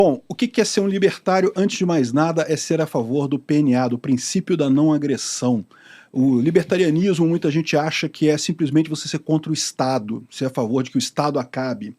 Bom, o que é ser um libertário? Antes de mais nada, é ser a favor do PNA, do princípio da não agressão. O libertarianismo, muita gente acha que é simplesmente você ser contra o Estado, ser a favor de que o Estado acabe.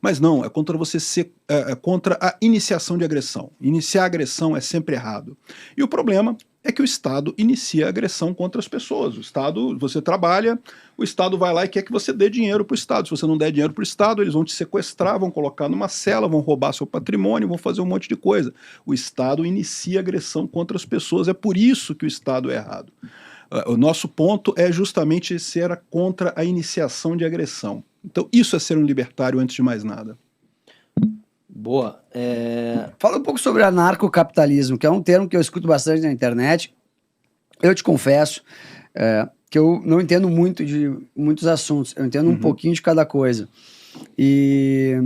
Mas não, é contra você ser contra a iniciação de agressão. Iniciar agressão é sempre errado. E o problema é que o Estado inicia a agressão contra as pessoas. O Estado, você trabalha, o Estado vai lá e quer que você dê dinheiro para o Estado. Se você não der dinheiro para o Estado, eles vão te sequestrar, vão colocar numa cela, vão roubar seu patrimônio, vão fazer um monte de coisa. O Estado inicia agressão contra as pessoas, é por isso que o Estado é errado. O nosso ponto é justamente ser contra a iniciação de agressão. Então isso é ser um libertário antes de mais nada. Boa. Fala um pouco sobre anarcocapitalismo, que é um termo que eu escuto bastante na internet. Eu te confesso que eu não entendo muito de muitos assuntos, eu entendo um pouquinho de cada coisa. E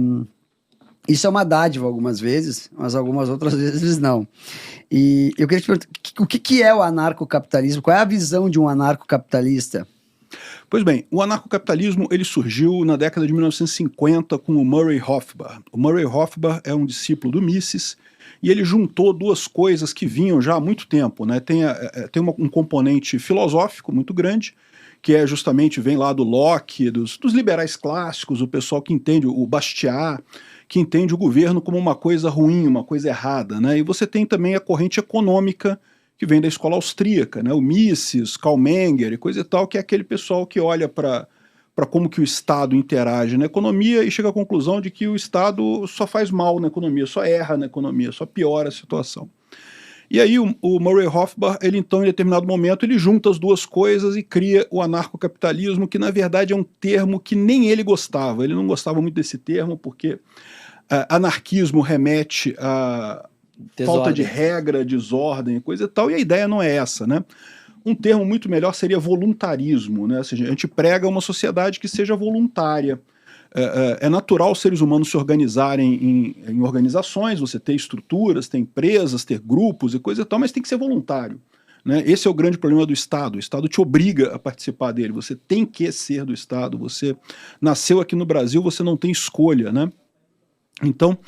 isso é uma dádiva algumas vezes, mas algumas outras vezes não. E eu queria te perguntar, o que é o anarcocapitalismo? Qual é a visão de um anarcocapitalista? Pois bem, o anarcocapitalismo ele surgiu na década de 1950 com o Murray Rothbard. O Murray Rothbard é um discípulo do Mises e ele juntou duas coisas que vinham já há muito tempo, né? Tem um componente filosófico muito grande, que é justamente, vem lá do Locke, dos liberais clássicos, o pessoal que entende, o Bastiat, que entende o governo como uma coisa ruim, uma coisa errada, né? E você tem também a corrente econômica que vem da escola austríaca, né? O Mises, Karl Menger e coisa e tal, que é aquele pessoal que olha para como que o Estado interage na economia e chega à conclusão de que o Estado só faz mal na economia, só erra na economia, só piora a situação. E aí o Murray Rothbard, ele então, em determinado momento, ele junta as duas coisas e cria o anarcocapitalismo, que na verdade é um termo que nem ele gostava. Ele não gostava muito desse termo, porque anarquismo remete a falta de regra, desordem e coisa e tal, e a ideia não é essa, né? Um termo muito melhor seria voluntarismo, né? Ou seja, a gente prega uma sociedade que seja voluntária. É natural os seres humanos se organizarem em organizações, você ter estruturas, ter empresas, ter grupos e coisa e tal, mas tem que ser voluntário, né? Esse é o grande problema do Estado. O Estado te obriga a participar dele, você tem que ser do Estado, você nasceu aqui no Brasil, você não tem escolha, né? Então,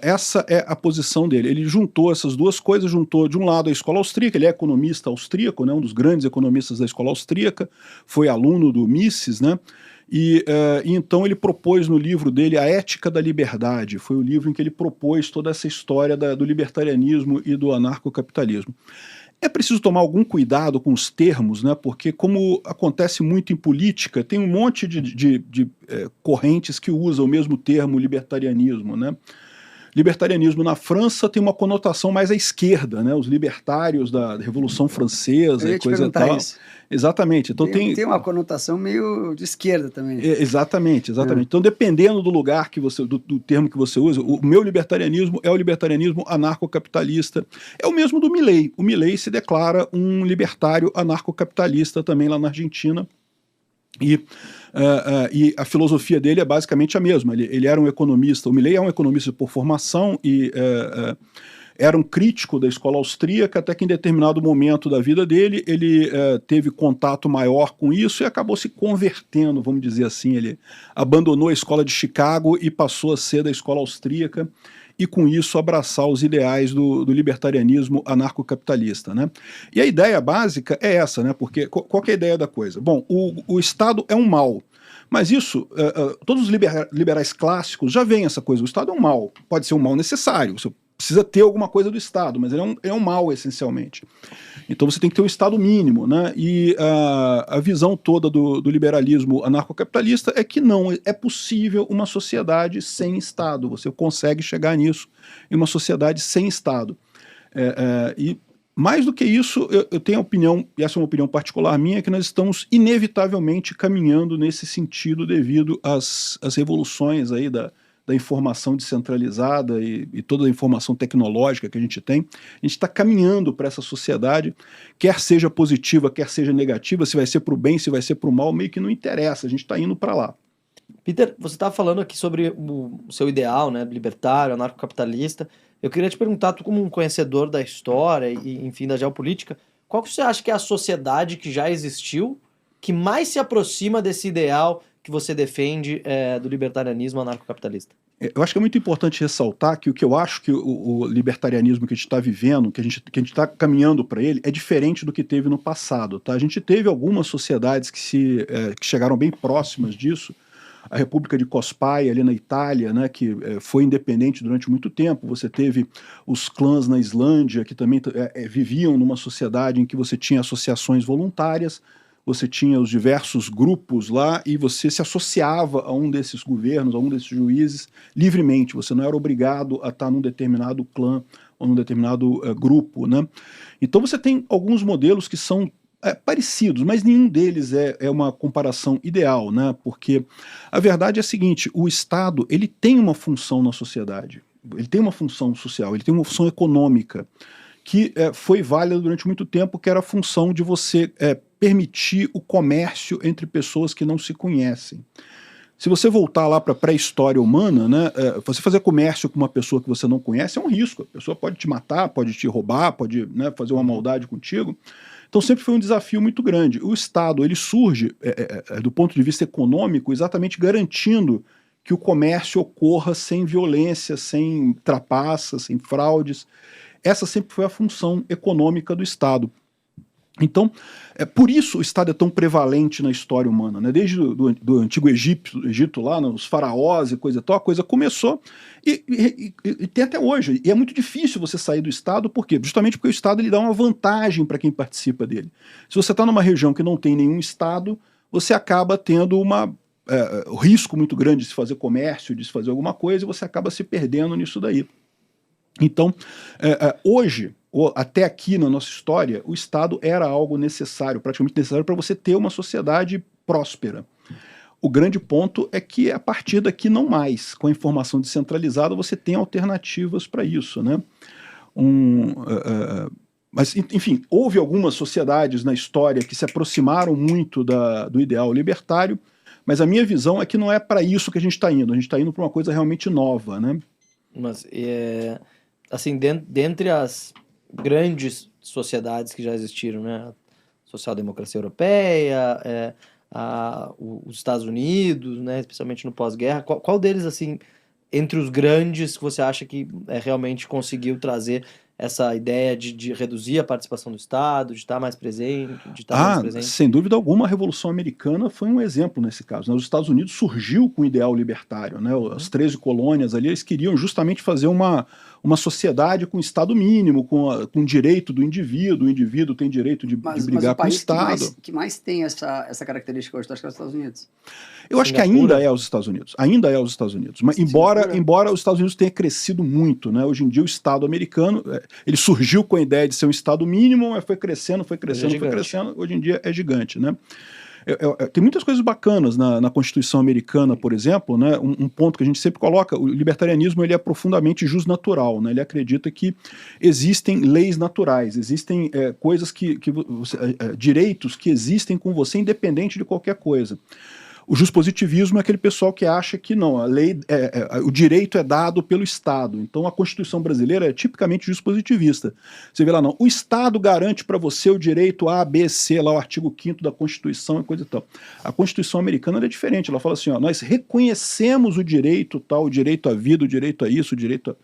essa é a posição dele. Ele juntou essas duas coisas, juntou de um lado a escola austríaca, ele é economista austríaco, né, um dos grandes economistas da escola austríaca, foi aluno do Mises, né, e então ele propôs no livro dele A Ética da Liberdade, foi o livro em que ele propôs toda essa história do libertarianismo e do anarcocapitalismo. É preciso tomar algum cuidado com os termos, né? Porque como acontece muito em política, tem um monte de correntes que usam o mesmo termo libertarianismo, né? Libertarianismo na França tem uma conotação mais à esquerda, né? Os libertários da Revolução Francesa e coisa e tal. Isso. Exatamente. Então tem uma conotação meio de esquerda também. Exatamente. Então, dependendo do lugar que você, do termo que você usa, o meu libertarianismo é o libertarianismo anarcocapitalista. É o mesmo do Milei. O Milei se declara um libertário anarcocapitalista também lá na Argentina. E a filosofia dele é basicamente a mesma. Ele era um economista, o Milei é um economista por formação e era um crítico da escola austríaca, até que em determinado momento da vida dele, ele teve contato maior com isso e acabou se convertendo, vamos dizer assim. Ele abandonou a escola de Chicago e passou a ser da escola austríaca e com isso abraçar os ideais do libertarianismo anarcocapitalista, né? E a ideia básica é essa, né? Porque qual que é a ideia da coisa? Bom, o Estado é um mal, mas isso, todos os liberais clássicos já veem essa coisa, o Estado é um mal, pode ser um mal necessário, você precisa ter alguma coisa do Estado, mas ele é um mal essencialmente. Então você tem que ter um Estado mínimo, né? E a visão toda do liberalismo anarcocapitalista é que não é possível uma sociedade sem Estado. Você consegue chegar nisso em uma sociedade sem Estado. E mais do que isso, eu tenho a opinião, e essa é uma opinião particular minha, que nós estamos inevitavelmente caminhando nesse sentido devido às revoluções aí da informação descentralizada e toda a informação tecnológica que a gente tem. A gente está caminhando para essa sociedade, quer seja positiva, quer seja negativa, se vai ser para o bem, se vai ser para o mal, meio que não interessa, a gente está indo para lá. Peter, você estava falando aqui sobre o seu ideal, né, libertário, anarcocapitalista. Eu queria te perguntar, tu como um conhecedor da história e, enfim, da geopolítica, qual que você acha que é a sociedade que já existiu que mais se aproxima desse ideal que você defende do libertarianismo anarcocapitalista? Eu acho que é muito importante ressaltar que o que eu acho que o libertarianismo que a gente está vivendo, que a gente está caminhando para ele, é diferente do que teve no passado. Tá? A gente teve algumas sociedades que chegaram bem próximas disso. A República de Cospaia, ali na Itália, né, que foi independente durante muito tempo. Você teve os clãs na Islândia, que também viviam numa sociedade em que você tinha associações voluntárias, você tinha os diversos grupos lá e você se associava a um desses governos, a um desses juízes, livremente. Você não era obrigado a estar num determinado clã ou num determinado grupo, né? Então você tem alguns modelos que são parecidos, mas nenhum deles é uma comparação ideal, né? Porque a verdade é a seguinte, o Estado ele tem uma função na sociedade, ele tem uma função social, ele tem uma função econômica, que foi válida durante muito tempo, que era a função de você permitir o comércio entre pessoas que não se conhecem. Se você voltar lá para a pré-história humana, né, você fazer comércio com uma pessoa que você não conhece é um risco. A pessoa pode te matar, pode te roubar, pode, né, fazer uma maldade contigo. Então sempre foi um desafio muito grande. O Estado ele surge, do ponto de vista econômico, exatamente garantindo que o comércio ocorra sem violência, sem trapaças, sem fraudes. Essa sempre foi a função econômica do Estado. Então, por isso o Estado é tão prevalente na história humana, né? Desde do Antigo Egito lá, né, os faraós e coisa e tal, a coisa começou e tem até hoje. E é muito difícil você sair do Estado, por quê? Justamente porque o Estado ele dá uma vantagem para quem participa dele. Se você está numa região que não tem nenhum Estado, você acaba tendo um risco muito grande de se fazer comércio, de se fazer alguma coisa, e você acaba se perdendo nisso daí. Então, hoje, até aqui na nossa história, o Estado era algo necessário, praticamente necessário para você ter uma sociedade próspera. O grande ponto é que a partir daqui não mais. Com a informação descentralizada você tem alternativas para isso, né? Mas, enfim, houve algumas sociedades na história que se aproximaram muito do ideal libertário, mas a minha visão é que não é para isso que a gente está indo. A gente está indo para uma coisa realmente nova, né? Mas, assim, dentre as grandes sociedades que já existiram, né? A social-democracia europeia, os Estados Unidos, né? Especialmente no pós-guerra, qual deles, assim, entre os grandes, que você acha que realmente conseguiu trazer essa ideia de reduzir a participação do Estado, de estar mais presente, Sem dúvida alguma, a Revolução Americana foi um exemplo nesse caso, né? Os Estados Unidos surgiu com o ideal libertário, né? As 13 colônias ali, eles queriam justamente fazer uma sociedade com Estado mínimo, com direito do indivíduo, o indivíduo tem direito de brigar com o Estado. Que mais tem essa característica hoje, acho que é os Estados Unidos. Eu acho que ainda é os Estados Unidos, mas embora os Estados Unidos tenha crescido muito, né? Hoje em dia o Estado americano, ele surgiu com a ideia de ser um Estado mínimo, mas foi crescendo, hoje em dia é gigante, né? Tem muitas coisas bacanas na Constituição americana, por exemplo, né? Um ponto que a gente sempre coloca, o libertarianismo ele é profundamente jusnatural, né? Ele acredita que existem leis naturais, existem coisas direitos que existem com você independente de qualquer coisa. O juspositivismo é aquele pessoal que acha que não, a lei, o direito é dado pelo Estado. Então a Constituição brasileira é tipicamente juspositivista. Você vê lá, não, o Estado garante para você o direito A, B, C, lá o artigo 5º da Constituição e coisa e tal. A Constituição americana é diferente, ela fala assim, ó, nós reconhecemos o direito tal, o direito à vida, o direito a isso, o direito a...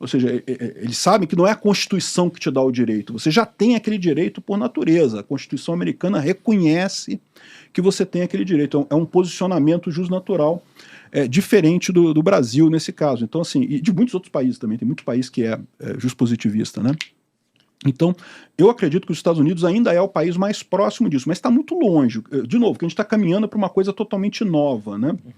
Ou seja, eles sabem que não é a Constituição que te dá o direito, você já tem aquele direito por natureza. A Constituição americana reconhece que você tem aquele direito. É um posicionamento jusnatural diferente do Brasil nesse caso. Então, assim, e de muitos outros países também, tem muito país que é juspositivista, né? Então, eu acredito que os Estados Unidos ainda é o país mais próximo disso, mas está muito longe. De novo, que a gente está caminhando para uma coisa totalmente nova, né? Uhum.